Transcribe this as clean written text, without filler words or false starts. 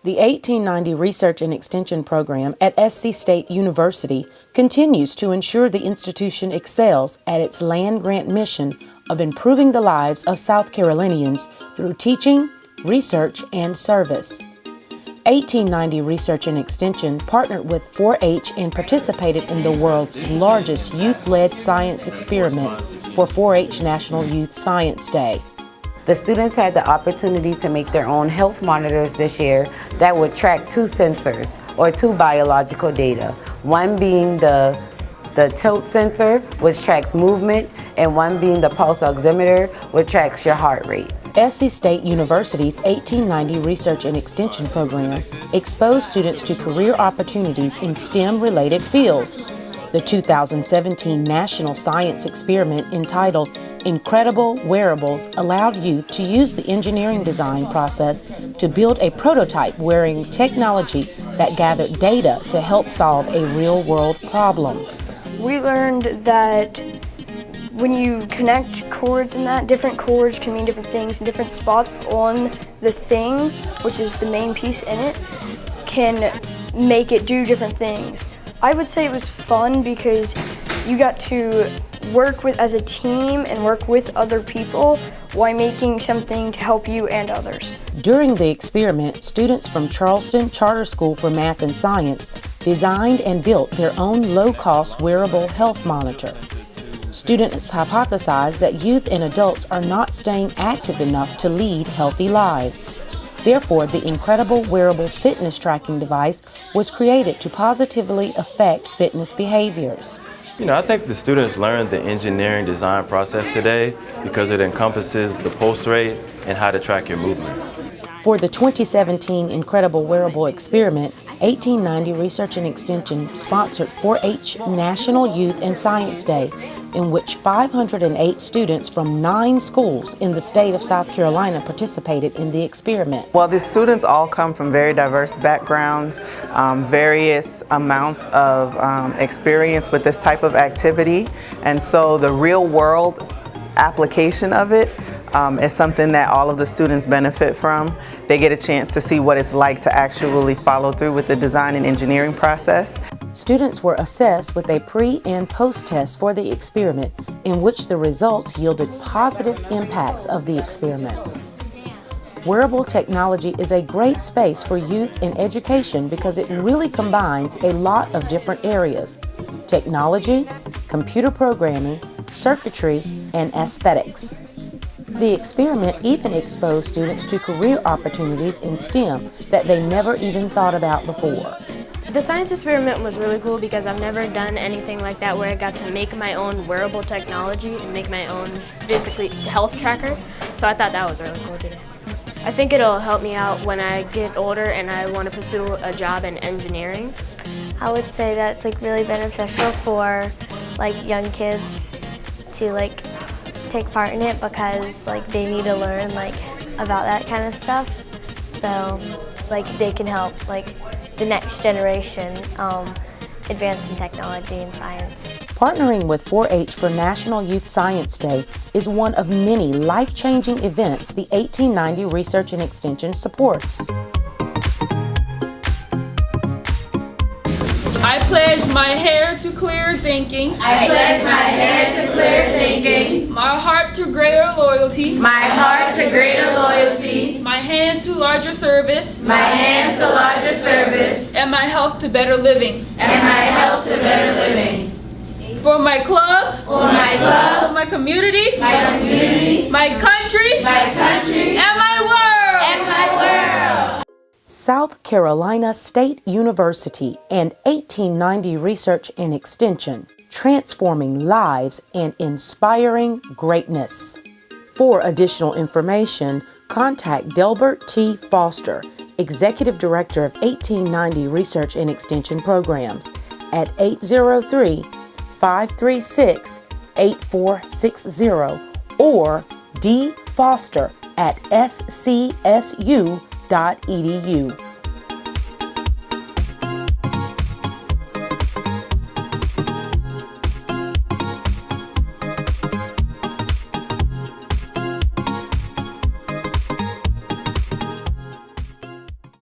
The 1890 Research and Extension Program at SC State University continues to ensure the institution excels at its land-grant mission of improving the lives of South Carolinians through teaching, research, and service. 1890 Research and Extension partnered with 4-H and participated in the world's largest youth-led science experiment for 4-H National Youth Science Day. The students had the opportunity to make their own health monitors this year that would track two sensors or two biological data. One being the tilt sensor, which tracks movement, and one being the pulse oximeter, which tracks your heart rate. SC State University's 1890 Research and Extension Program exposed students to career opportunities in STEM-related fields. The 2017 National Science Experiment entitled Incredible Wearables allowed youth to use the engineering design process to build a prototype wearing technology that gathered data to help solve a real-world problem. We learned that when you connect cords and that, different cords can mean different things, and different spots on the thing, which is the main piece in it, can make it do different things. I would say it was fun because you got to work as a team and work with other people while making something to help you and others. During the experiment, students from Charleston Charter School for Math and Science designed and built their own low-cost wearable health monitor. Students hypothesized that youth and adults are not staying active enough to lead healthy lives. Therefore, the incredible wearable fitness tracking device was created to positively affect fitness behaviors. I think the students learned the engineering design process today because it encompasses the pulse rate and how to track your movement. For the 2017 Incredible Wearable Experiment, 1890 Research and Extension sponsored 4-H National Youth and Science Day, in which 508 students from 9 schools in the state of South Carolina participated in the experiment. Well, the students all come from very diverse backgrounds, various amounts of experience with this type of activity, and so the real world application of it is something that all of the students benefit from. They get a chance to see what it's like to actually follow through with the design and engineering process. Students were assessed with a pre- and post-test for the experiment, in which the results yielded positive impacts of the experiment. Wearable technology is a great space for youth and education because it really combines a lot of different areas: technology, computer programming, circuitry, and aesthetics. The experiment even exposed students to career opportunities in STEM that they never even thought about before. The science experiment was really cool because I've never done anything like that where I got to make my own wearable technology and make my own basically health tracker. So I thought that was really cool to do. I think it'll help me out when I get older and I want to pursue a job in engineering. I would say that it's really beneficial for young kids to take part in it because they need to learn about that kind of stuff. So they can help the next generation advance in technology and science. Partnering with 4-H for National Youth Science Day is one of many life-changing events the 1890 Research and Extension supports. I pledge my hair to clear thinking. I pledge my hair to clear thinking. My heart to greater loyalty. My heart to greater loyalty. My hands to larger service. My hands to larger service. And my health to better living. And my health to better living. For my club. For my club. For my community. My community. My country. My country. And my world. And my world. South Carolina State University and 1890 Research and Extension, transforming lives and inspiring greatness. For additional information, contact Delbert T. Foster, Executive Director of 1890 Research and Extension Programs, at 803-536-8460 or dfoster@scsu.edu.